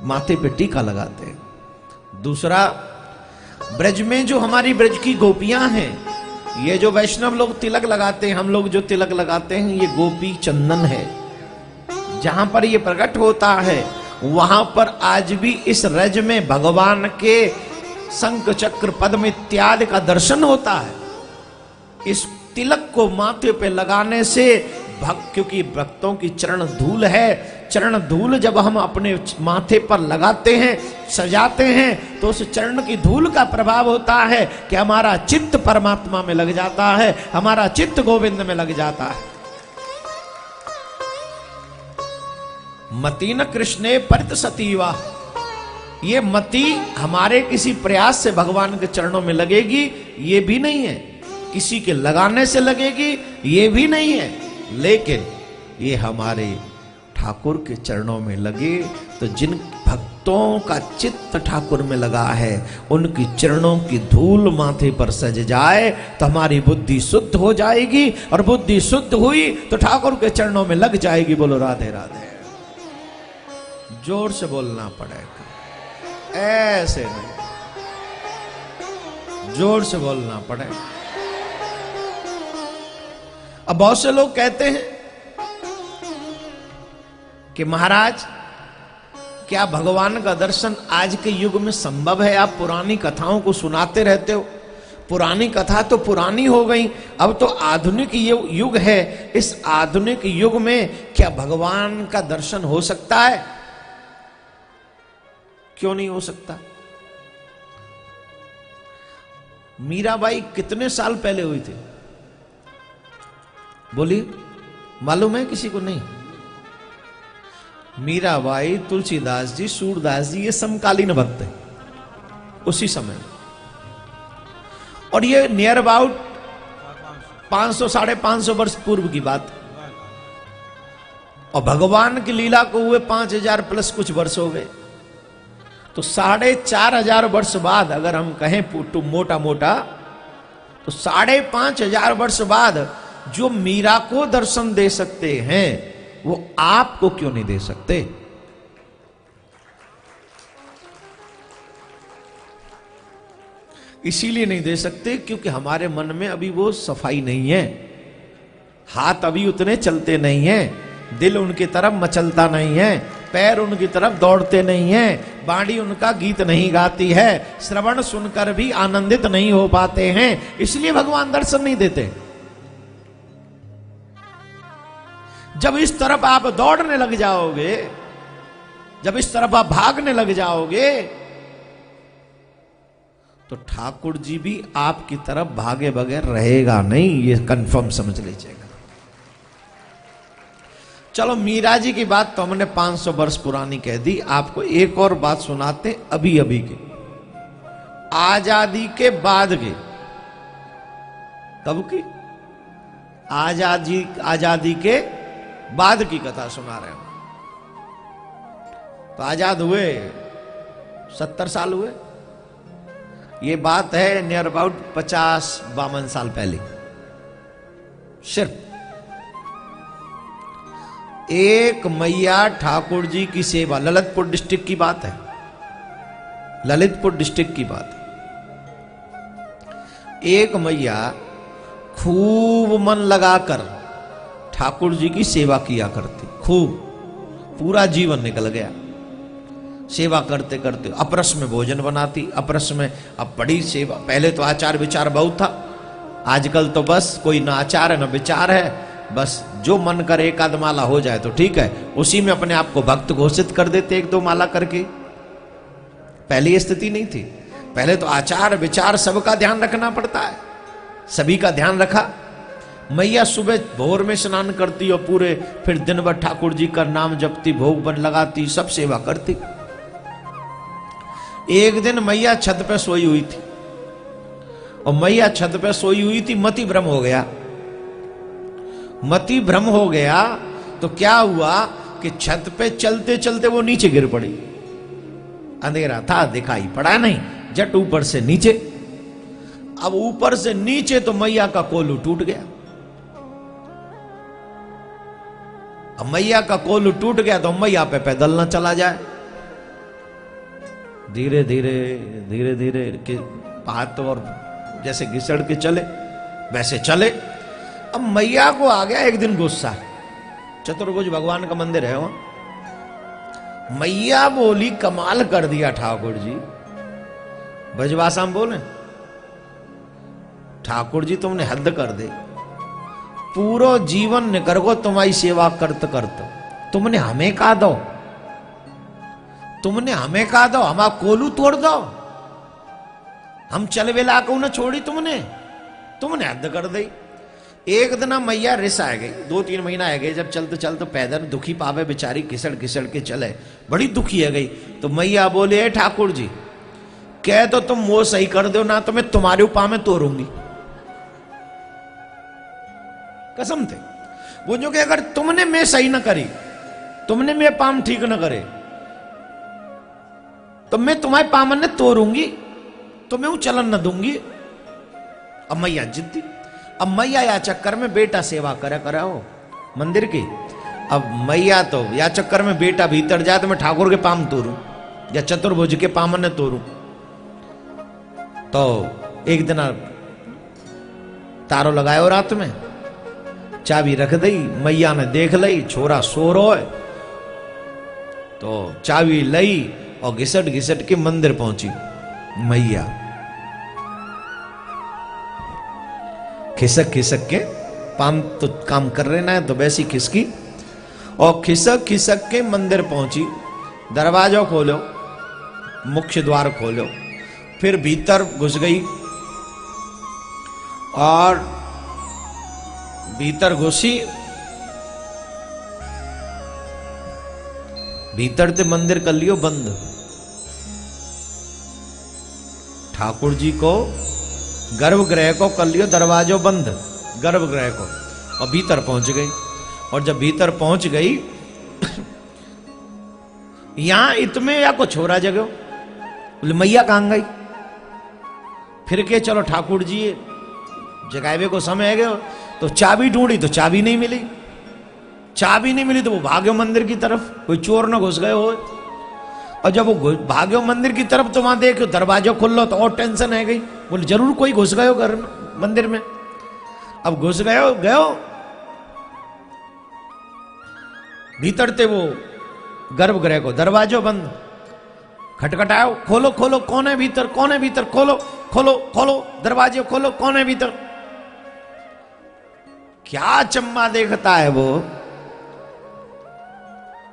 माथे पे टीका लगाते हैं। दूसरा, ब्रज में जो हमारी ब्रज की गोपियां हैं, ये जो वैष्णव लोग तिलक लगाते हैं, हम लोग जो तिलक लगाते हैं, ये गोपी चंदन है। जहां पर ये प्रकट होता है वहां पर आज भी इस रज में भगवान के शंख चक्र पद्म इत्यादि का दर्शन होता है। इस तिलक को माथे पे लगाने से क्योंकि भक्तों की चरण धूल है, चरण धूल जब हम अपने माथे पर लगाते हैं, सजाते हैं, तो उस चरण की धूल का प्रभाव होता है कि हमारा चित्त परमात्मा में लग जाता है, हमारा चित्त गोविंद में लग जाता है। मति न कृष्णे परित सतीवा, ये मति हमारे किसी प्रयास से भगवान के चरणों में लगेगी ये भी नहीं है, किसी के लगाने से लगेगी ये भी नहीं है, लेकिन ये हमारे ठाकुर के चरणों में लगे तो जिन भक्तों का चित्त ठाकुर में लगा है उनकी चरणों की धूल माथे पर सज जाए तो हमारी बुद्धि शुद्ध हो जाएगी, और बुद्धि शुद्ध हुई तो ठाकुर के चरणों में लग जाएगी। बोलो राधे राधे। जोर से बोलना पड़ेगा, ऐसे नहीं, जोर से बोलना पड़ेगा। अब बहुत से लोग कहते हैं कि महाराज क्या भगवान का दर्शन आज के युग में संभव है? आप पुरानी कथाओं को सुनाते रहते हो, पुरानी कथा तो पुरानी हो गई, अब तो आधुनिक युग है। इस आधुनिक युग में क्या भगवान का दर्शन हो सकता है? क्यों नहीं हो सकता? मीराबाई कितने साल पहले हुई थी? बोलिए, मालूम है किसी को? नहीं। मीराबाई, तुलसीदास जी, सूरदास जी, ये समकालीन भक्त हैं उसी समय, और ये नियर अबाउट 500 550 वर्ष पूर्व की बात। और भगवान की लीला को हुए 5000 प्लस कुछ वर्ष हो गए, तो 4500 वर्ष बाद अगर हम कहें मोटा मोटा, तो 5500 वर्ष बाद जो मीरा को दर्शन दे सकते हैं वो आपको क्यों नहीं दे सकते? इसीलिए नहीं दे सकते क्योंकि हमारे मन में अभी वो सफाई नहीं है, हाथ अभी उतने चलते नहीं हैं, दिल उनकी तरफ मचलता नहीं है, पैर उनकी तरफ दौड़ते नहीं हैं, बाणी उनका गीत नहीं गाती है, श्रवण सुनकर भी आनंदित नहीं हो पाते हैं, इसलिए भगवान दर्शन नहीं देते। जब इस तरफ आप दौड़ने लग जाओगे, जब इस तरफ आप भागने लग जाओगे, तो ठाकुर जी भी आपकी तरफ भागे बगैर रहेगा नहीं, ये कंफर्म समझ लीजिएगा। चलो मीरा जी की बात तो हमने 500 वर्ष पुरानी कह दी, आपको एक और बात सुनाते अभी अभी के, आजादी के बाद के। कब की? आजादी के बाद की कथा सुना रहे हो। तो आजाद हुए 70 साल हुए, ये बात है नियर अबाउट 50-52 साल पहले। सिर्फ एक मैया ठाकुर जी की सेवा, ललितपुर डिस्ट्रिक्ट की बात है, ललितपुर डिस्ट्रिक्ट की बात है। एक मैया खूब मन लगाकर ठाकुर जी की सेवा किया करती, खूब, पूरा जीवन निकल गया सेवा करते करते। अपरस में भोजन बनाती, अपरस में, अब बड़ी सेवा। पहले तो आचार विचार बहुत था, आजकल तो बस कोई ना आचार है ना विचार है, बस जो मन करे एक आध माला हो जाए तो ठीक है, उसी में अपने आप को भक्त घोषित कर देते 1-2 माला करके। पहले ये स्थिति नहीं थी, पहले तो आचार विचार सबका ध्यान रखना पड़ता है, सभी का ध्यान रखा। मैया सुबह भोर में स्नान करती और पूरे फिर दिन भर ठाकुर जी का नाम जपती, भोग बन लगाती, सब सेवा करती। एक दिन मैया छत पे सोई हुई थी, और मैया छत पे सोई हुई थी, मति भ्रम हो गया। मति भ्रम हो गया तो क्या हुआ कि छत पे चलते चलते वो नीचे गिर पड़ी। अंधेरा था, दिखाई पड़ा नहीं, जट ऊपर से नीचे। अब ऊपर से नीचे तो मैया का कोलू टूट गया। अब मैया का कोलू टूट गया तो मैया पे पैदल ना चला जाए, धीरे धीरे धीरे धीरे के हाथ और जैसे घिसड़ के चले वैसे चले। अब मैया को आ गया एक दिन गुस्सा, चतुर्भुज भगवान का मंदिर है वहां। मैया बोली कमाल कर दिया ठाकुर जी, ब्रजभाषा में बोले ठाकुर जी तुमने हद कर दे, पूरा जीवन निकर को तुम्हारी सेवा करत करत तुमने हमें कहा दो, तुमने हमें कहा दो, हमारा कोलू तोड़ दो, हम चल वेला को न छोड़ी तुमने हद कर दी। एक दिन मैया रिस आ गई, 2-3 महीना आ गए जब चलते चलते पैदल दुखी पावे बेचारी, घिसड़ घिसड़ के चले, बड़ी दुखी है गई। तो मैया बोले ठाकुर जी कह तो तुम वो सही कर दो ना तो मैं तुम्हारे उपा में तोड़ूंगी। कसम थे वो जो कि अगर तुमने मैं सही ना करी, तुमने मैं पाम ठीक ना करे तो मैं तुम्हारे पामन ने तोड़ूंगी, तो मैं वो चलन न दूंगी। अब मैया जिद्दी, अब मैया या चक्कर में बेटा सेवा करा हो मंदिर की। अब मैया तो या चक्कर में बेटा भीतर जाए तो मैं ठाकुर के पाम तोड़ू या चतुर्भुज के पामन ने तोड़ू। तो एक दिन तारो लगायो रात में, चाबी रख दी, मैया ने देख लई छोरा सो रो है, तो चाबी लई और घिसट घिसट के मंदिर पहुंची मैया। खिसक खिसक के पाम तो काम कर रहे ना, तो वैसी खिसकी और खिसक खिसक के मंदिर पहुंची। दरवाजा खोलो, मुख्य द्वार खोलो, फिर भीतर घुस गई और भीतर घुसी, भीतर ते मंदिर कर लियो बंद। ठाकुर जी को गर्भगृह को कर लियो दरवाजो बंद, गर्भगृह को, और भीतर पहुंच गई। और जब भीतर पहुंच गई यहां इतने या को छोरा जगो, बोले मैया कहां गई? फिर के चलो ठाकुर जी जगावे को समय है गयो, तो चाबी ढूंढी तो चाबी नहीं मिली, चाबी नहीं मिली तो वो भाग्यो मंदिर की तरफ, कोई चोर न घुस गए हो। और जब वो भाग्यो मंदिर की तरफ तो वहां देखो दरवाजा खुल लो, तो और टेंशन है गई, बोले जरूर कोई घुस गयो घर मंदिर में। अब घुस गयो भीतर थे वो गर्भगृह को, दरवाजो बंद, खटखटाओ, खोलो खोलो, कौन है भीतर, कौन है भीतर, खोलो खोलो खोलो, दरवाजे खोलो, कौन है भीतर। क्या चम्मा देखता है वो।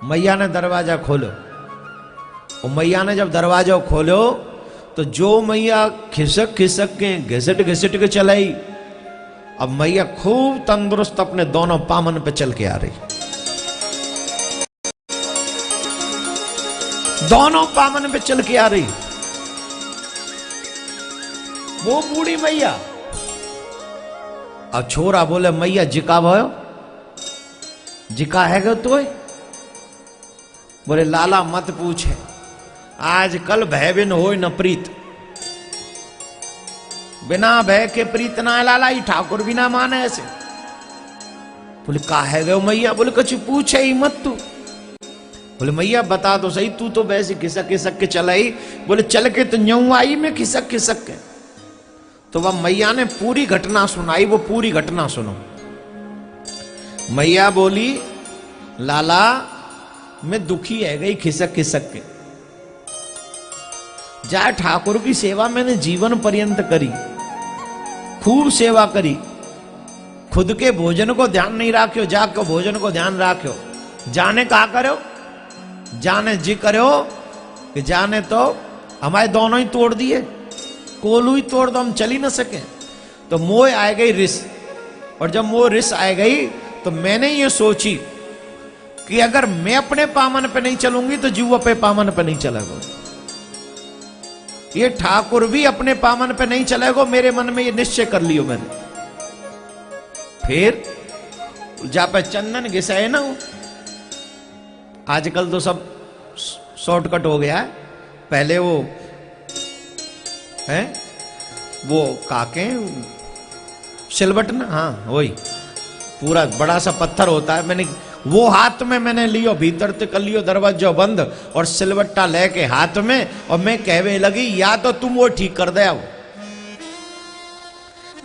मैया ने दरवाजा खोलो, और मैया ने जब दरवाजा खोलो तो जो मैया खिसक खिसक के घिसट घिसट के चलाई, अब मैया खूब तंदुरुस्त अपने दोनों पामन पे चल के आ रही, दोनों पामन पे चल के आ रही। वो बूढ़ी मैया, अब छोरा बोले मैया जिका भयो, जिका है गो तो, बोले लाला मत पूछे, आज कल भय बिन हो न प्रीत, बिना भय के प्रीत ना लाला, ही ठाकुर बिना माने ऐसे। बोले का है गो मैया? बोले कुछ पूछे ही मत तू। बोले मैया बता तो सही, तू तो वैसे खिसक खिसक के चलाई, बोले चल के तो न्यू आई में खिसक खिसक के। तो वह मैया ने पूरी घटना सुनाई, वो पूरी घटना सुनो। मैया बोली लाला मैं दुखी है गई खिसक खिसक के, जा ठाकुर की सेवा मैंने जीवन पर्यंत करी, खूब सेवा करी, खुद के भोजन को ध्यान नहीं राख्यो, जाके भोजन को ध्यान राख्यो। जाने कहा करो, जाने जी करो कि जाने तो हमारे दोनों ही तोड़ दिए, कोलू ही तोड़ दो, हम चल ही ना सके। तो मोह आ गई रिस, और जब मोह रिस आ गई तो मैंने ये सोची कि अगर मैं अपने पामन पे नहीं चलूंगी तो जीव अपने पामन पे नहीं चलेगा, ये ठाकुर भी अपने पामन पे नहीं चलेगा, मेरे मन में ये निश्चय कर लियो मैंने। फिर जहां पे चंदन घिसाए ना, आजकल तो सब शॉर्टकट हो गया है, पहले वो है वो काके सिलबट ना, हाँ वही पूरा बड़ा सा पत्थर होता है, मैंने वो हाथ में मैंने लियो, भीतर ते कर लियो दरवाजा बंद और सिलवट्टा लेके हाथ में, और मैं कहवे लगी या तो तुम वो ठीक कर दे,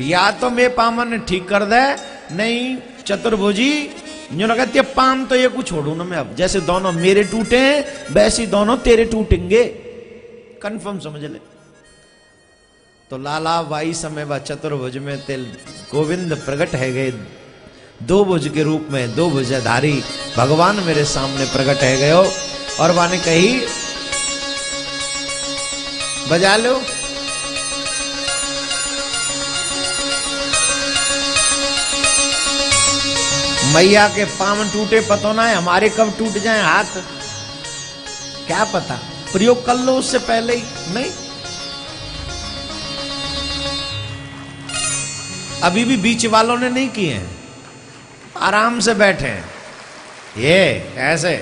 या तो मैं पामन ठीक कर दे, नहीं चतुर्भुजी जो ना कहती पाम तो ये कुछ छोड़ू ना मैं, अब जैसे दोनों मेरे टूटे हैं वैसे दोनों तेरे टूटेंगे, कंफर्म समझ ले। तो लाला वाई समय व चतुर्भुज में तिल गोविंद प्रकट है गए, दो भुज के रूप में, दो भुजधारी भगवान मेरे सामने प्रकट है गए। और वाने कही बजा लो, मैया के पावन टूटे पतो ना है, हमारे कब टूट जाए हाथ क्या पता, प्रयोग कर लो उससे पहले ही। नहीं, अभी भी बीच वालों ने नहीं किए हैं, आराम से बैठे हैं, ये ऐसे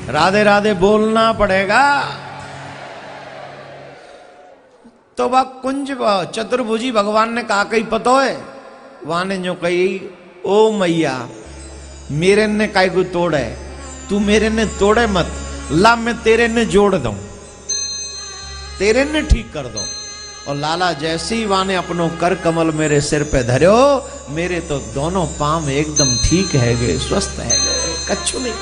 राधे राधे बोलना पड़ेगा। तो वह कुंज चतुर्भुजी भगवान ने कहा कहीं पतो है, वहां ने जो कही ओ मैया मेरे ने काय को तोड़े, तू मेरे ने तोड़े मत, ला मैं तेरे ने जोड़ दूं, तेरे ने ठीक कर दो। और लाला जैसे ही वाने अपनो कर कमल मेरे सिर पे धर्यो, मेरे तो दोनों पांव एकदम ठीक है गए, स्वस्थ है गए, कच्छु नहीं।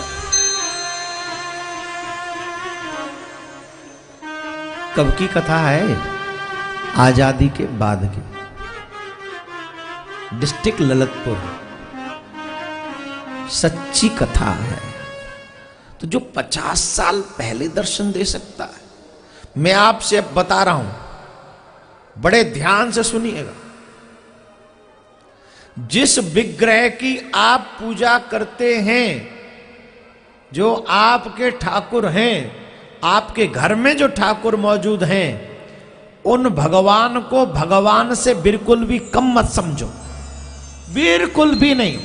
कब की कथा है? आजादी के बाद की, डिस्ट्रिक्ट ललितपुर, सच्ची कथा है। तो जो 50 साल पहले दर्शन दे सकता है, मैं आपसे अब बता रहा हूं, बड़े ध्यान से सुनिएगा। जिस विग्रह की आप पूजा करते हैं, जो आपके ठाकुर हैं, आपके घर में जो ठाकुर मौजूद हैं, उन भगवान को भगवान से बिल्कुल भी कम मत समझो, बिल्कुल भी नहीं।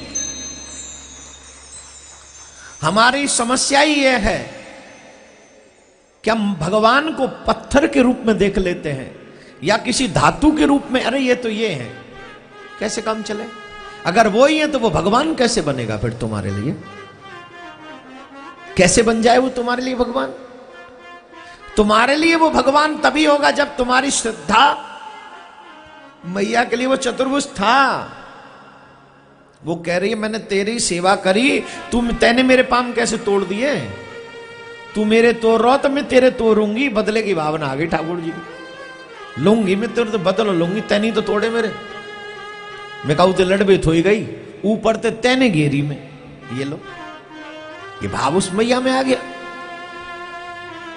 हमारी समस्या ही यह है कि हम भगवान को पत्थर के रूप में देख लेते हैं या किसी धातु के रूप में, अरे ये तो ये है, कैसे काम चले? अगर वो ही है तो वो भगवान कैसे बनेगा फिर तुम्हारे लिए? कैसे बन जाए वो तुम्हारे लिए भगवान? तुम्हारे लिए वो भगवान तभी होगा जब तुम्हारी श्रद्धा, मैया के लिए वो चतुर्भुज था। वो कह रही है मैंने तेरी सेवा करी, तैने मेरे पाम कैसे तोड़ दिए? तू मेरे तोड़ रहा तो मैं तेरे तोड़ूंगी, बदले की भावना आ गई ठाकुर जी को, लूंगी मैं तेरे तो बदल लूंगी, तैनी तो तोड़े मेरे। मैं कहूँ तो लड़बे थोई गई, ऊपर ते तैने घेरी में, ये लो, ये भाव उस मैया में आ गया।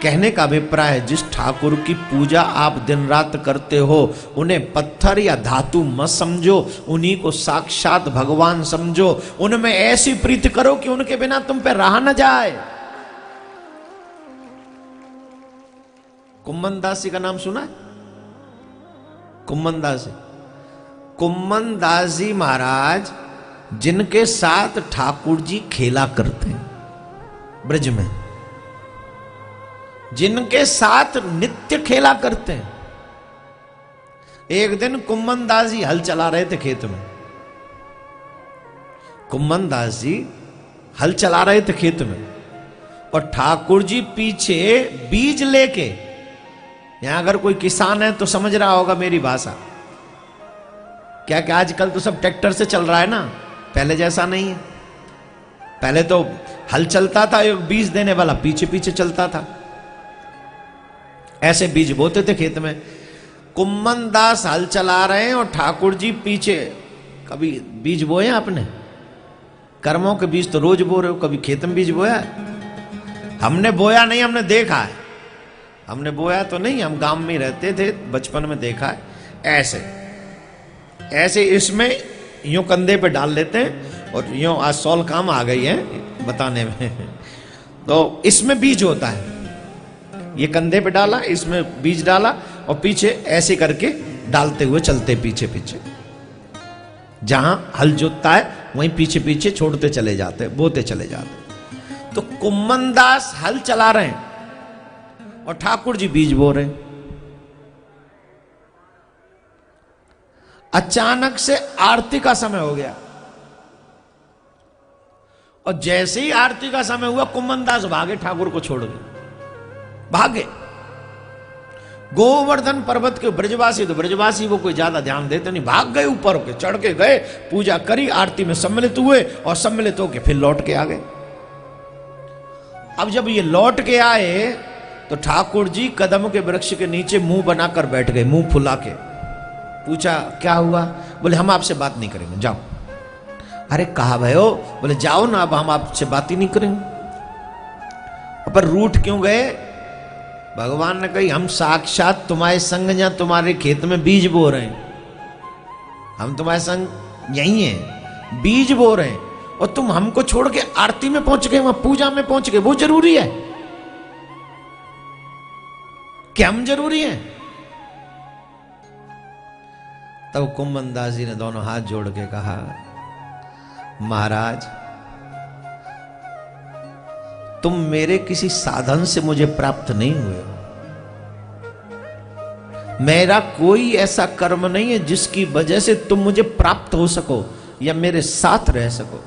कहने का अभिप्राय है, जिस ठाकुर की पूजा आप दिन रात करते हो, उन्हें पत्थर या धातु मत समझो, उन्हीं को साक्षात भगवान समझो। उनमें ऐसी प्रीति करो कि उनके बिना तुम पे रहा न जाए। कुम्मन दास जी का नाम सुना है? कुम्मन दास जी, कुम्मन दास जी महाराज जिनके साथ ठाकुर जी खेला करते हैं ब्रज में, जिनके साथ नित्य खेला करते हैं। एक दिन कुम्मन दास जी हल चला रहे थे खेत में, कुम्मन दास जी हल चला रहे थे खेत में, और ठाकुर जी पीछे बीज लेके, यहां अगर कोई किसान है तो समझ रहा होगा मेरी भाषा, क्या क्या आजकल तो सब ट्रैक्टर से चल रहा है ना, पहले जैसा नहीं है। पहले तो हल चलता था, एक बीज देने वाला पीछे पीछे चलता था, ऐसे बीज बोते थे खेत में। कुम्मन दास हल चला रहे हैं और ठाकुर जी पीछे। कभी बीज बोए आपने? कर्मों के बीज तो रोज बो रहे हो, कभी खेत में बीज बोया? हमने बोया नहीं, हमने देखा है। हमने बोया तो नहीं, हम गांव में रहते थे, बचपन में देखा है। ऐसे ऐसे इसमें यूं कंधे पे डाल लेते हैं, और यूं आज सॉल काम आ गई है बताने में। तो इसमें बीज होता है, ये कंधे पे डाला, इसमें बीज डाला, और पीछे ऐसे करके डालते हुए चलते पीछे पीछे, जहां हल जोतता है वहीं पीछे पीछे छोड़ते चले जाते, बोते चले जाते। तो कुम्मन दास हल चला रहे हैं और ठाकुर जी बीज बो रहे हैं। अचानक से आरती का समय हो गया, और जैसे ही आरती का समय हुआ कुम्मनदास भागे, ठाकुर को छोड़ गए, भागे। गोवर्धन पर्वत के ब्रजवासी, तो ब्रजवासी वो कोई ज्यादा ध्यान देते नहीं, भाग गए, ऊपर के चढ़ के गए, पूजा करी, आरती में सम्मिलित हुए और सम्मिलित होके फिर लौट के आ गए। अब जब ये लौट के आए तो ठाकुर जी कदम के वृक्ष के नीचे मुंह बनाकर बैठ गए, मुंह फुला के। पूछा क्या हुआ? बोले हम आपसे बात नहीं करेंगे, जाओ। अरे कहा भयो? बोले जाओ ना, अब हम आपसे बात ही नहीं करेंगे। पर रूठ क्यों गए? भगवान ने कही हम साक्षात तुम्हारे संग या तुम्हारे खेत में बीज बो रहे हैं, हम तुम्हारे संग यही हैं, बीज बो रहे हैं, और तुम हमको छोड़ के आरती में पहुंच गए, वहां पूजा में पहुंच गए। वो जरूरी है कि हम जरूरी हैं? तब कुम्मनदास जी ने दोनों हाथ जोड़ के कहा, महाराज तुम मेरे किसी साधन से मुझे प्राप्त नहीं हुए हो, मेरा कोई ऐसा कर्म नहीं है जिसकी वजह से तुम मुझे प्राप्त हो सको या मेरे साथ रह सको।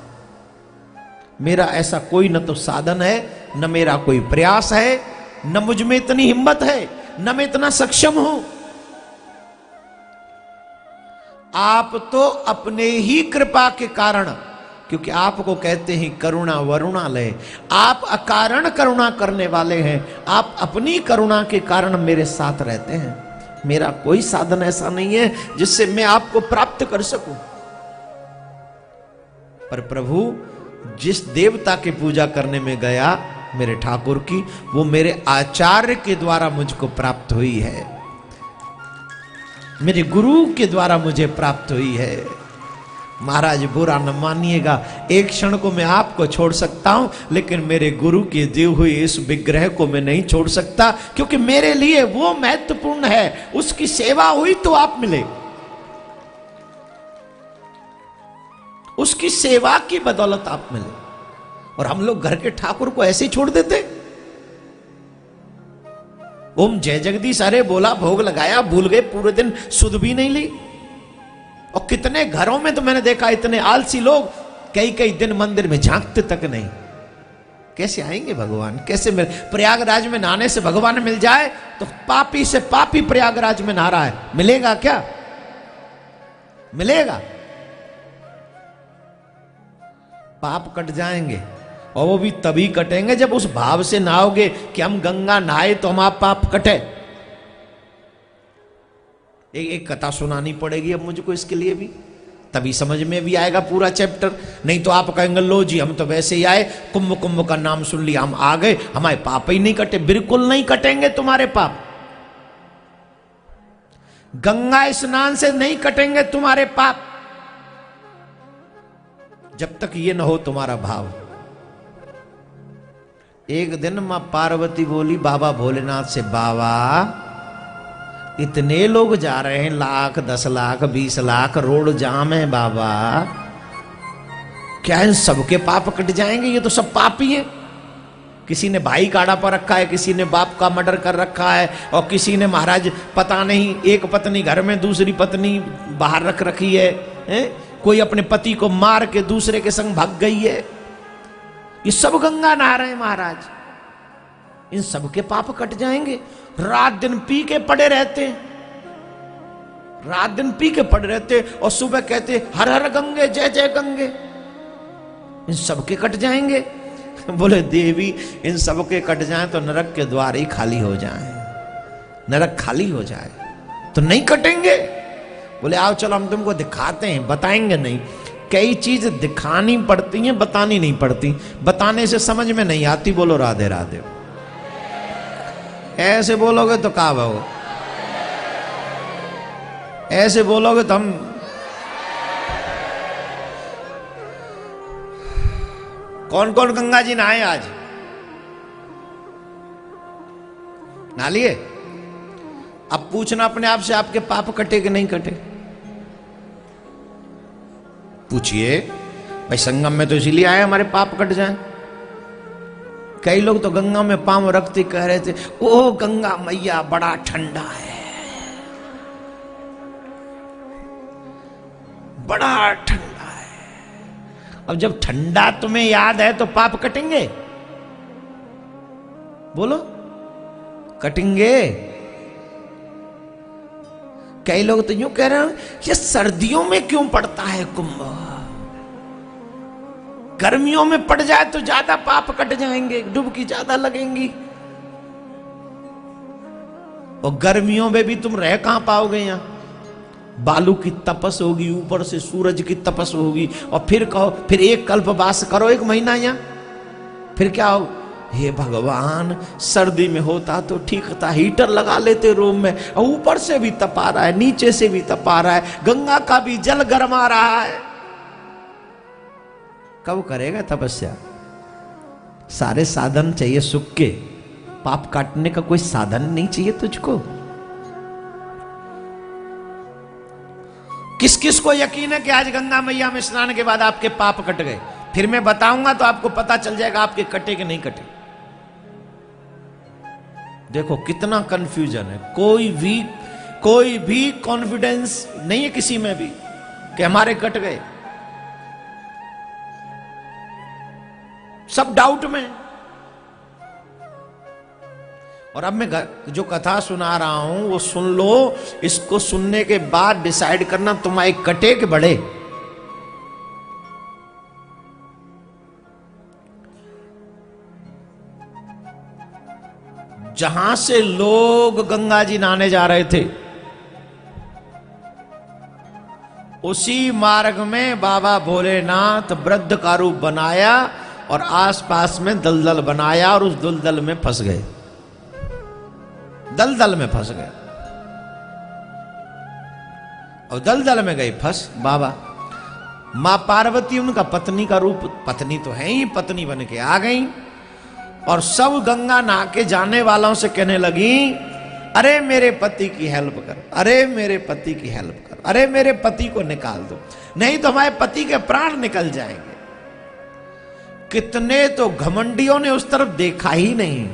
मेरा ऐसा कोई न तो साधन है, न मेरा कोई प्रयास है, न मुझ में इतनी हिम्मत है, न मैं इतना सक्षम हूं। आप तो अपने ही कृपा के कारण, क्योंकि आपको कहते हैं करुणा वरुणालय, आप अकारण करुणा करने वाले हैं, आप अपनी करुणा के कारण मेरे साथ रहते हैं। मेरा कोई साधन ऐसा नहीं है जिससे मैं आपको प्राप्त कर सकूं। पर प्रभु जिस देवता की पूजा करने में गया मेरे ठाकुर की, वो मेरे आचार्य के द्वारा मुझको प्राप्त हुई है, मेरे गुरु के द्वारा मुझे प्राप्त हुई है। महाराज बुरा न मानिएगा, एक क्षण को मैं आपको छोड़ सकता हूं, लेकिन मेरे गुरु की दी हुई इस विग्रह को मैं नहीं छोड़ सकता, क्योंकि मेरे लिए वो महत्वपूर्ण है। उसकी सेवा हुई तो आप मिले, उसकी सेवा की बदौलत आप मिले। और हम लोग घर के ठाकुर को ऐसे ही छोड़ देते। ओम जय जगदीश अरे बोला, भोग लगाया, भूल गए, पूरे दिन सुध भी नहीं ली। और कितने घरों में तो मैंने देखा इतने आलसी लोग कई कई दिन मंदिर में झांकते तक नहीं। कैसे आएंगे भगवान? कैसे मिल? प्रयागराज में नहाने से भगवान मिल जाए तो पापी से पापी प्रयागराज में नहा रहा है, मिलेगा क्या? मिलेगा? पाप कट जाएंगे, और वो भी तभी कटेंगे जब उस भाव से नहाओगे कि हम गंगा नहाए तो हमारा पाप कटे। एक कथा सुनानी पड़ेगी अब मुझको इसके लिए भी, तभी समझ में भी आएगा पूरा चैप्टर। नहीं तो आप कहेंगे लो जी हम तो वैसे ही आए, कुंभ कुंभ का नाम सुन लिया, हम आ गए, हमारे पाप ही नहीं कटे। बिल्कुल नहीं कटेंगे तुम्हारे पाप, गंगा स्नान से नहीं कटेंगे तुम्हारे पाप, जब तक ये न हो तुम्हारा भाव। एक दिन मां पार्वती बोली बाबा भोलेनाथ से, बाबा इतने लोग जा रहे हैं, लाख 10 लाख 20 लाख, रोड जाम है बाबा, क्या इन सबके पाप कट जाएंगे? ये तो सब पापी हैं। किसी ने भाई काड़ा पर रखा है, किसी ने बाप का मर्डर कर रखा है, और किसी ने महाराज पता नहीं एक पत्नी घर में दूसरी पत्नी बाहर रख रखी है, कोई अपने पति को मार के दूसरे के संग भाग गई है। ये सब गंगा नहा रहे हैं महाराज, इन सबके पाप कट जाएंगे। रात दिन पी के पड़े रहते, रात दिन पी के पड़े रहते, और सुबह कहते हर हर गंगे जय जय गंगे, इन सबके कट जाएंगे। बोले देवी इन सबके कट जाएं तो नरक के द्वार ही खाली हो जाएं, नरक खाली हो जाए तो नहीं कटेंगे। बोले आओ चलो हम तुमको दिखाते हैं, बताएंगे नहीं। कई चीज दिखानी पड़ती हैं, बतानी नहीं पड़ती, बताने से समझ में नहीं आती। बोलो राधे राधे। ऐसे बोलोगे तो क्या भाव, ऐसे बोलोगे तो हम कौन कौन गंगा जी नहाए आज? नहा लिए? अब पूछना अपने आप से, आपके पाप कटे कि नहीं कटे? पूछिए भाई, संगम में तो इसीलिए आए हमारे पाप कट जाएं। कई लोग तो गंगा में पांव रखते कह रहे थे ओ गंगा मैया बड़ा ठंडा है, बड़ा ठंडा है। अब जब ठंडा तुम्हें याद है तो पाप कटेंगे? बोलो, कटेंगे? कई लोग तो यूं कह रहे हैं ये सर्दियों में क्यों पड़ता है कुंभ, गर्मियों में पड़ जाए तो ज्यादा पाप कट जाएंगे, डुबकी ज्यादा लगेंगी। और गर्मियों में भी तुम रह कहां पाओगे? यहां बालू की तपस होगी, ऊपर से सूरज की तपस होगी, और फिर कहो फिर एक कल्पवास करो 1 महीना यहां, फिर क्या हो? हे भगवान, सर्दी में होता तो ठीक था, हीटर लगा लेते रूम में, और ऊपर से भी तपा रहा है, नीचे से भी तपा रहा है, गंगा का भी जल गरमा रहा है। कब करेगा तपस्या? सारे साधन चाहिए सुख के, पाप काटने का कोई साधन नहीं चाहिए तुझको। किस किस को यकीन है कि आज गंगा मैया में स्नान के बाद आपके पाप कट गए? फिर मैं बताऊंगा तो आपको पता चल जाएगा आपके कटे कि नहीं कटे। देखो कितना कंफ्यूजन है, कोई भी कॉन्फिडेंस नहीं है किसी में भी कि हमारे कट गए, सब डाउट में। और अब मैं जो कथा सुना रहा हूं वो सुन लो, इसको सुनने के बाद डिसाइड करना तुम्हारे कटे के बड़े। जहां से लोग गंगा जी नहाने जा रहे थे, उसी मार्ग में बाबा भोलेनाथ वृद्ध का रूप बनाया और आसपास में दलदल बनाया, और उस दलदल में फंस गए, दलदल में फंस गए। और दलदल में गए फंस बाबा। मां पार्वती उनका पत्नी का रूप, पत्नी तो है ही, पत्नी बन के आ गई, और सब गंगा नहा के जाने वालों से कहने लगी, अरे मेरे पति की हेल्प कर, अरे मेरे पति की हेल्प कर, अरे मेरे पति को निकाल दो, नहीं तो हमारे पति के प्राण निकल जाएंगे। कितने तो घमंडियों ने उस तरफ देखा ही नहीं।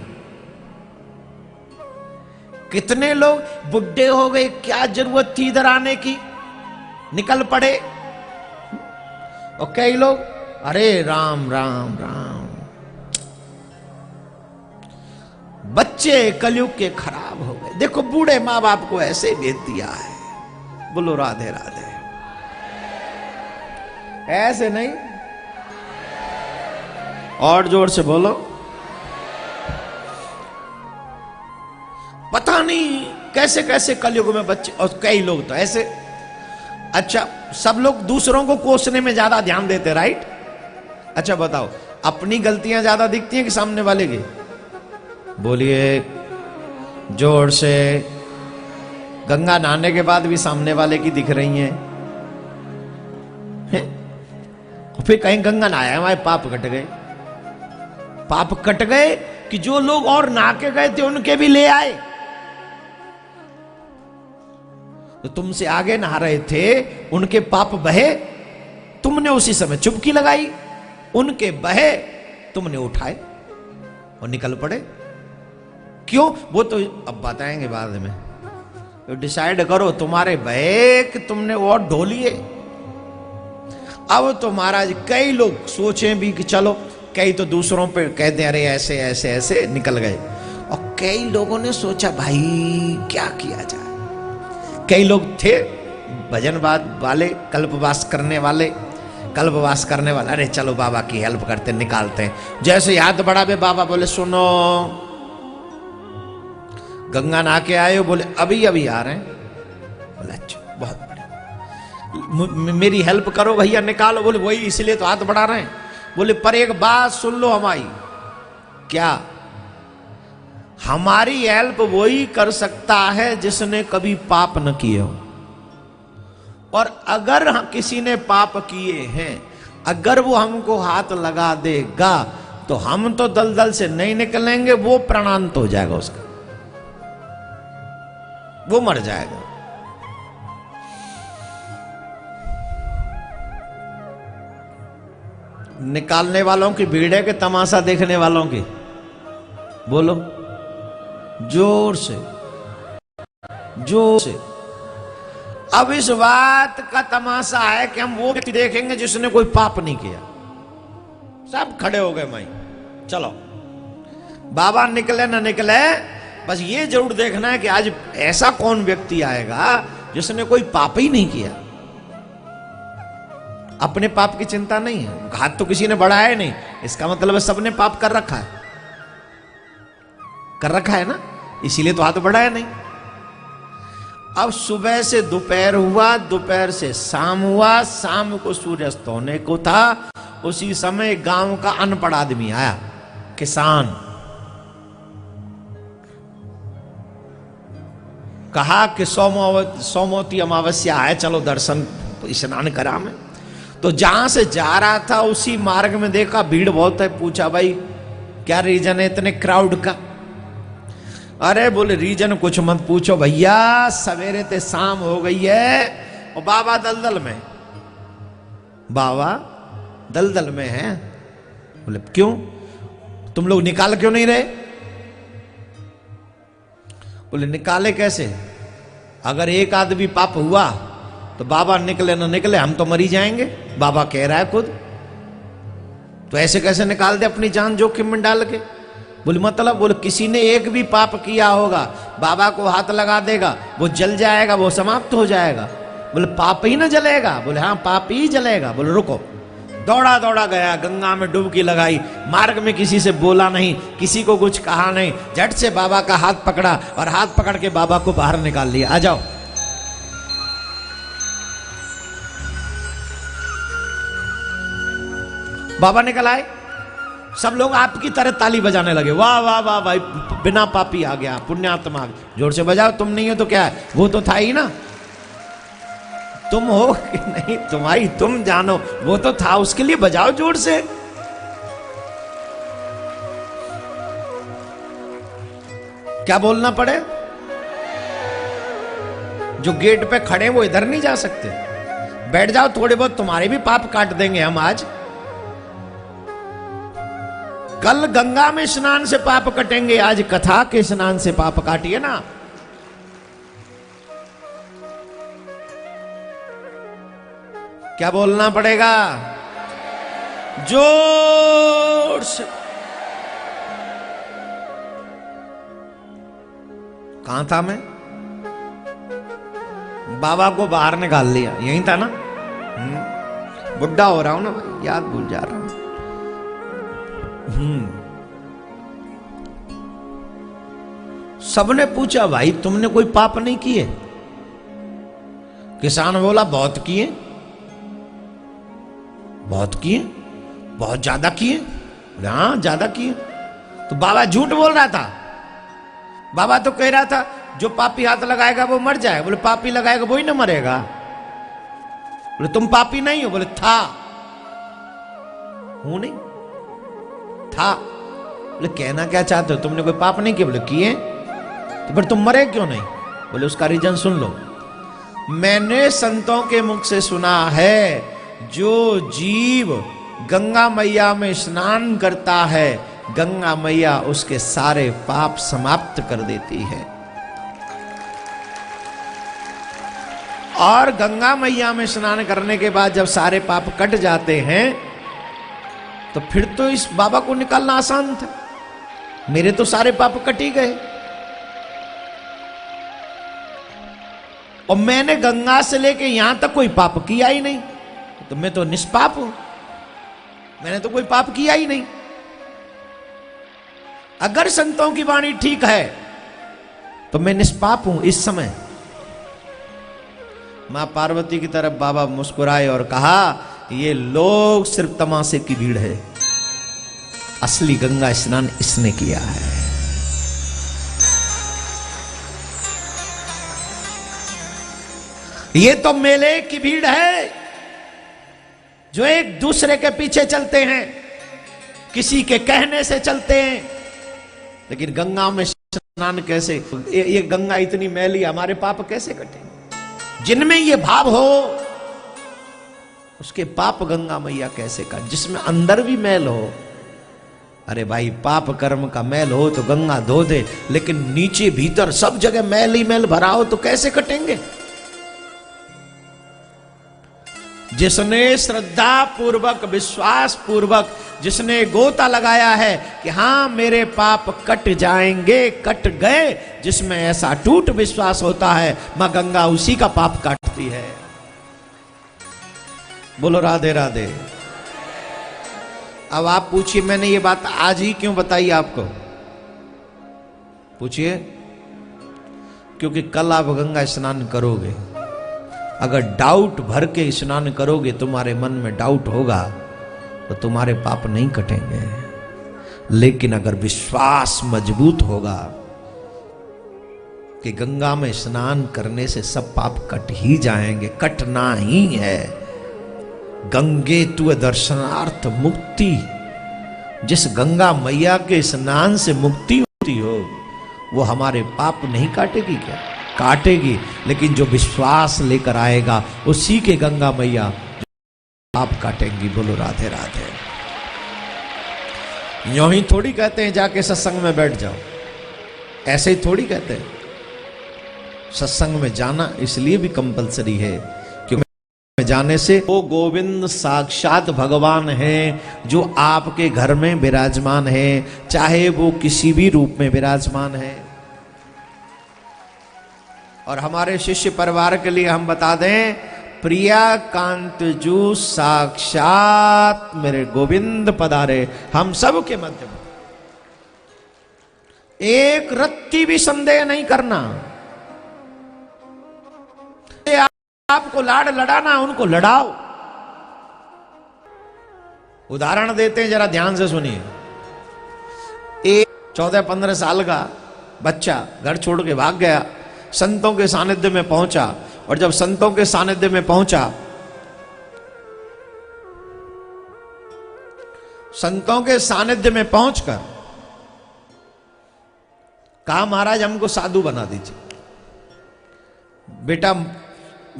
कितने लोग बुढ़े हो गए, क्या जरूरत थी इधर आने की, निकल पड़े। और कई लोग अरे राम राम राम। बच्चे कलयुग के खराब हो गए। देखो बूढ़े मां बाप को ऐसे भेज दिया है। बोलो राधे राधे। ऐसे नहीं, और जोर से बोलो। पता नहीं कैसे कैसे कलयुग में बच्चे, और कई लोग तो ऐसे। अच्छा, सब लोग दूसरों को कोसने में ज्यादा ध्यान देते, राइट? अच्छा बताओ, अपनी गलतियां ज्यादा दिखती हैं कि सामने वाले की? बोलिए जोर से। गंगा नहाने के बाद भी सामने वाले की दिख रही हैं। फिर कहीं गंगा नहाया हमारे पाप कट गए। पाप कट गए कि जो लोग और नहा के गए थे उनके भी ले आए। तो तुमसे आगे नहा रहे थे, उनके पाप बहे, तुमने उसी समय चुपकी लगाई, उनके बहे, तुमने उठाए और निकल पड़े। क्यों? वो तो अब बताएंगे बाद में। तो डिसाइड करो, तुम्हारे बहे कि तुमने और ढोलिए। अब तो महाराज कई लोग सोचे भी कि चलो, कई तो दूसरों पे कहते अरे ऐसे ऐसे ऐसे निकल गए, और कई लोगों ने सोचा भाई क्या किया जाए। कई लोग थे भजनवाद वाले, कल्पवास करने वाले, अरे चलो बाबा की हेल्प करते, निकालते हैं। जैसे हाथ बढ़ावे बाबा बोले सुनो, गंगा नहा के आए हो? बोले अभी अभी आ रहे हैं। बोले अच्छा बहुत बढ़िया, मेरी हेल्प करो भैया, निकालो। बोले वही इसलिए तो हाथ बढ़ा रहे हैं। बोले पर एक बात सुन लो हमारी। क्या? हमारी हेल्प वही कर सकता है जिसने कभी पाप न किए हो। और अगर किसी ने पाप किए हैं, अगर वो हमको हाथ लगा देगा तो हम तो दलदल से नहीं निकलेंगे, वो प्राणांत हो जाएगा, उसका वो मर जाएगा। निकालने वालों की भीड़ है कि तमाशा देखने वालों की? बोलो जोर से, जोर से। अब इस बात का तमाशा है कि हम वो व्यक्ति देखेंगे जिसने कोई पाप नहीं किया। सब खड़े हो गए माई, चलो। बाबा निकले ना निकले, बस ये जरूर देखना है कि आज ऐसा कौन व्यक्ति आएगा जिसने कोई पाप ही नहीं किया। अपने पाप की चिंता नहीं है, हाथ तो किसी ने बढ़ाया ही नहीं, इसका मतलब है सबने पाप कर रखा है, कर रखा है ना, इसीलिए तो हाथ बढ़ाया नहीं। अब सुबह से दोपहर हुआ, दोपहर से शाम हुआ, शाम को सूर्यास्त होने को था, उसी समय गांव का अनपढ़ आदमी आया, किसान। कहा कि सोमवती अमावस्या है, चलो दर्शन स्नान करा में। तो जहां से जा रहा था उसी मार्ग में देखा भीड़ बहुत है, पूछा भाई क्या रीजन है इतने क्राउड का? अरे बोले रीजन कुछ मत पूछो भैया, सवेरे ते शाम हो गई है और बाबा दलदल में, बाबा दलदल में है। बोले क्यों, तुम लोग निकाल क्यों नहीं रहे? बोले निकाले कैसे, अगर एक आदमी पाप हुआ तो बाबा निकले ना निकले हम तो मरी जाएंगे, बाबा कह रहा है खुद, तो ऐसे कैसे निकाल दे अपनी जान जोखिम में डाल के? बोले मतलब, बोले किसी ने एक भी पाप किया होगा, बाबा को हाथ लगा देगा, वो जल जाएगा, वो समाप्त हो जाएगा। बोले पाप ही ना जलेगा? बोले हाँ पाप ही जलेगा। बोले रुको, दौड़ा दौड़ा गया, गंगा में डुबकी लगाई, मार्ग में किसी से बोला नहीं, किसी को कुछ कहा नहीं, झट से बाबा का हाथ पकड़ा और हाथ पकड़ के बाबा को बाहर निकाल लिया, आ जाओ। बाबा निकल आए, सब लोग आपकी तरह ताली बजाने लगे, वाह वाह वाह भाई, बिना पापी आ गया, पुण्यात्मा। जोर से बजाओ, तुम नहीं हो तो क्या है, वो तो था ही ना, तुम हो कि नहीं तुम्हारी तुम जानो, वो तो था, उसके लिए बजाओ जोर से। क्या बोलना पड़े? जो गेट पे खड़े वो इधर नहीं जा सकते, बैठ जाओ, थोड़े बहुत तुम्हारे भी पाप काट देंगे हम आज। कल गंगा में स्नान से पाप कटेंगे, आज कथा के स्नान से पाप काटिए ना। क्या बोलना पड़ेगा? जोर से। कहां था मैं? बाबा को बाहर निकाल लिया, यही था ना। बुढ़ा हो रहा हूं ना भाई, याद भूल जा रहा हूं। सबने पूछा भाई तुमने कोई पाप नहीं किए? किसान बोला बहुत किए, बहुत किए, बहुत ज्यादा किए। हाँ ज्यादा किए। तो बाबा झूठ बोल रहा था, बाबा तो कह रहा था जो पापी हाथ लगाएगा वो मर जाएगा। बोले पापी लगाएगा वही ना मरेगा। बोले तुम पापी नहीं हो? बोले था, हूं नहीं, था। बोले कहना क्या चाहते हो, तुमने कोई पाप नहीं किया? बोले किए। तो फिर तुम मरे क्यों नहीं? बोले उसका रीजन सुन लो। मैंने संतों के मुख से सुना है, जो जीव गंगा मैया में स्नान करता है, गंगा मैया उसके सारे पाप समाप्त कर देती है। और गंगा मैया में स्नान करने के बाद जब सारे पाप कट जाते हैं तो फिर तो इस बाबा को निकालना आसान था। मेरे तो सारे पाप कट ही गए और मैंने गंगा से लेके यहां तक कोई पाप किया ही नहीं, तो मैं तो निष्पाप हूं, मैंने तो कोई पाप किया ही नहीं। अगर संतों की वाणी ठीक है तो मैं निष्पाप हूं इस समय। मां पार्वती की तरफ बाबा मुस्कुराए और कहा, ये लोग सिर्फ तमाशे की भीड़ है, असली गंगा स्नान इसने किया है। ये तो मेले की भीड़ है जो एक दूसरे के पीछे चलते हैं, किसी के कहने से चलते हैं, लेकिन गंगा में स्नान कैसे? ये गंगा इतनी मैली, हमारे पाप कैसे कटेंगे? जिनमें ये भाव हो उसके पाप गंगा मैया कैसे काट? जिसमें अंदर भी मैल हो। अरे भाई पाप कर्म का मैल हो तो गंगा धो दे, लेकिन नीचे भीतर सब जगह मैल ही मैल भरा हो तो कैसे कटेंगे? जिसने श्रद्धा पूर्वक, विश्वास पूर्वक जिसने गोता लगाया है कि हां मेरे पाप कट जाएंगे, कट गए, जिसमें ऐसा टूट विश्वास होता है, मां गंगा उसी का पाप काटती है। बोलो राधे राधे। अब आप पूछिए, मैंने ये बात आज ही क्यों बताई आपको? पूछिए। क्योंकि कल आप गंगा स्नान करोगे, अगर डाउट भर के स्नान करोगे, तुम्हारे मन में डाउट होगा तो तुम्हारे पाप नहीं कटेंगे। लेकिन अगर विश्वास मजबूत होगा कि गंगा में स्नान करने से सब पाप कट ही जाएंगे, कटना ही है। गंगे तु दर्शनार्थ मुक्ति, जिस गंगा मैया के स्नान से मुक्ति होती हो, वो हमारे पाप नहीं काटेगी क्या? काटेगी। लेकिन जो विश्वास लेकर आएगा, उसी के गंगा मैया पाप काटेंगी। बोलो राधे राधे। यूं ही थोड़ी कहते हैं जाके सत्संग में बैठ जाओ, ऐसे ही थोड़ी कहते हैं। सत्संग में जाना इसलिए भी कंपलसरी है क्योंकि जाने से वो गोविंद साक्षात भगवान हैं, जो आपके घर में विराजमान है, चाहे वो किसी भी रूप में विराजमान है। और हमारे शिष्य परिवार के लिए हम बता दें, प्रिया कांत जू साक्षात मेरे गोविंद पधारे हम सब के मध्य में। एक रत्ती भी संदेह नहीं करना। आपको लाड लड़ाना, उनको लड़ाओ। उदाहरण देते हैं, जरा ध्यान से सुनिए। एक 14-15 साल का बच्चा घर छोड़ के भाग गया, संतों के सानिध्य में पहुंचा, और जब संतों के सानिध्य में पहुंचा, संतों के सानिध्य में पहुंचकर कहा, महाराज हमको साधु बना दीजिए। बेटा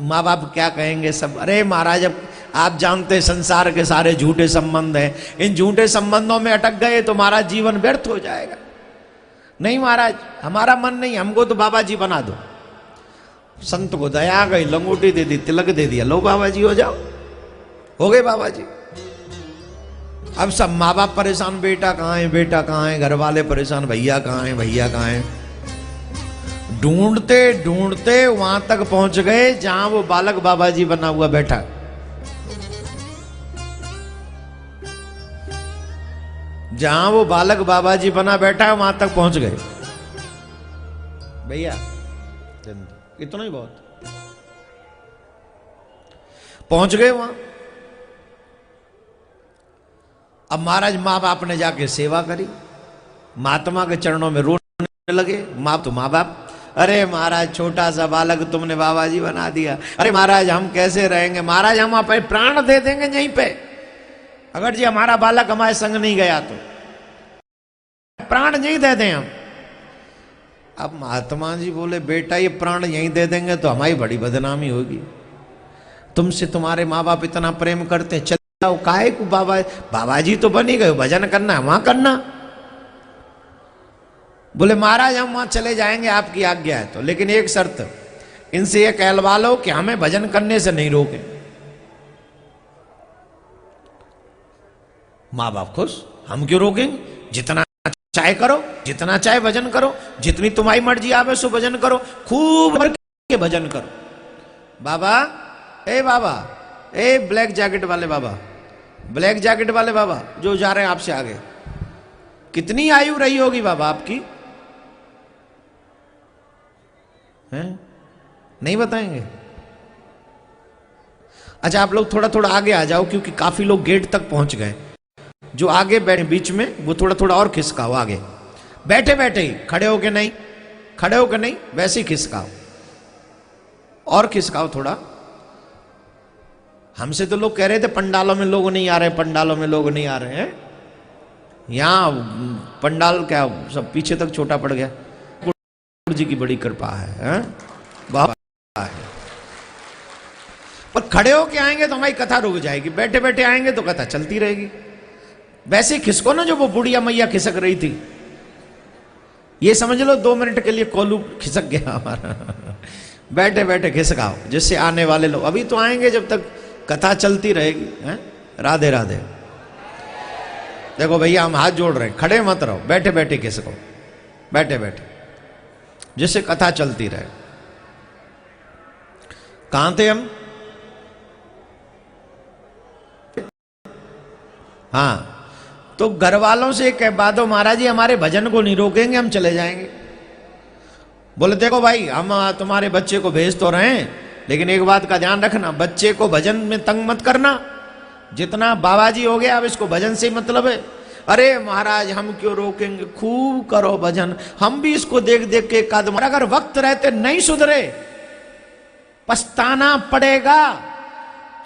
माँ बाप क्या कहेंगे सब? अरे महाराज अब आप जानते हैं संसार के सारे झूठे संबंध हैं, इन झूठे संबंधों में अटक गए तो महाराज जीवन व्यर्थ हो जाएगा। नहीं महाराज हमारा मन नहीं, हमको तो बाबा जी बना दो। संत को दया आ गई, लंगोटी दे दी, तिलक दे दिया, लो बाबा जी हो जाओ, हो गए बाबा जी। अब सब माँ बाप परेशान, बेटा कहाँ है, बेटा कहाँ है, घर वाले परेशान, भैया कहाँ है, भैया कहाँ है। ढूंढते ढूंढते वहां तक पहुंच गए जहां वो बालक बाबा जी बना हुआ बैठा। जहां वो बालक बाबा जी बना बैठा है, वहां तक पहुंच गए। भैया इतना ही बहुत, पहुंच गए वहां। अब महाराज माँ बाप ने जाके सेवा करी, महात्मा के चरणों में रोने लगे। माँ तो माँ बाप, अरे महाराज छोटा सा बालक तुमने बाबा जी बना दिया, अरे महाराज हम कैसे रहेंगे, महाराज हम अपने प्राण दे देंगे यहीं पे, अगर जी हमारा बालक हमारे संग नहीं गया तो प्राण नहीं दे दें हम। अब महात्मा जी बोले, बेटा ये प्राण यहीं दे देंगे तो हमारी बड़ी बदनामी होगी, तुमसे तुम्हारे माँ बाप इतना प्रेम करते हैं, चल जाओ, काहे को बाबा जी तो बन ही गए, भजन करना है वहां करना। बोले महाराज हम वहां चले जाएंगे, आपकी आज्ञा है तो, लेकिन एक शर्त, इनसे ये कहलवा लो कि हमें भजन करने से नहीं रोके। मां बाप खुश, हम क्यों रोकेंगे, जितना चाहे करो, जितना चाहे भजन करो, जितनी तुम्हारी मर्जी आवे सो भजन करो, खूब के भजन करो। बाबा ए ब्लैक जैकेट वाले बाबा, ब्लैक जैकेट वाले बाबा जो जा रहे हैं आपसे आगे, कितनी आयु रही होगी बाबा आपकी? हैं? नहीं बताएंगे? अच्छा आप लोग थोड़ा थोड़ा आगे आ जाओ, क्योंकि काफी लोग गेट तक पहुंच गए। जो आगे बैठे बीच में, वो थोड़ा थोड़ा और खिसकाओ आगे, बैठे बैठे ही, खड़े होके नहीं, खड़े होके नहीं, वैसे ही खिसकाओ, और खिसकाओ थोड़ा। हमसे तो लोग कह रहे थे पंडालों में लोग नहीं आ रहे, पंडालों में लोग नहीं आ रहे हैं। यहां पंडाल क्या सब पीछे तक छोटा पड़ गया, जी की बड़ी कृपा है, बहुत है। पर खड़े होके आएंगे तो हमारी कथा रुक जाएगी, बैठे बैठे आएंगे तो कथा चलती रहेगी। वैसे खिसको ना, जो वो बुढ़िया मैया खिसक रही थी, ये समझ लो 2 मिनट के लिए कोलू खिसक गया हमारा। बैठे बैठे खिसकाओ, जिससे आने वाले लोग, अभी तो आएंगे जब तक कथा चलती रहेगी। हैं? राधे राधे। देखो भैया हम हाथ जोड़ रहे हैं, खड़े मत रहो, बैठे बैठे किसी को, बैठे बैठे, जिससे कथा चलती रहे। कहां थे हम? हाँ, तो घर वालों से कह बादो महाराज जी हमारे भजन को नहीं रोकेंगे, हम चले जाएंगे। बोले देखो भाई हम तुम्हारे बच्चे को भेज तो रहे हैं, लेकिन एक बात का ध्यान रखना, बच्चे को भजन में तंग मत करना। जितना बाबा जी हो गया अब इसको भजन से ही मतलब है। अरे महाराज हम क्यों रोकेंगे, खूब करो भजन, हम भी इसको देख देख के कदम, अगर वक्त रहते नहीं सुधरे पछताना पड़ेगा,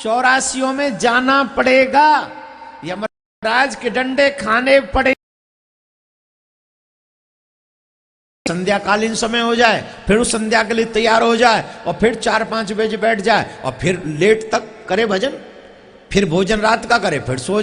84 में जाना पड़ेगा, यमराज के डंडे खाने पड़े। संध्याकालीन समय हो जाए, फिर उस संध्या के लिए तैयार हो जाए और फिर 4-5 बजे बैठ जाए और फिर लेट तक करे भजन, फिर भोजन रात का करे, फिर सो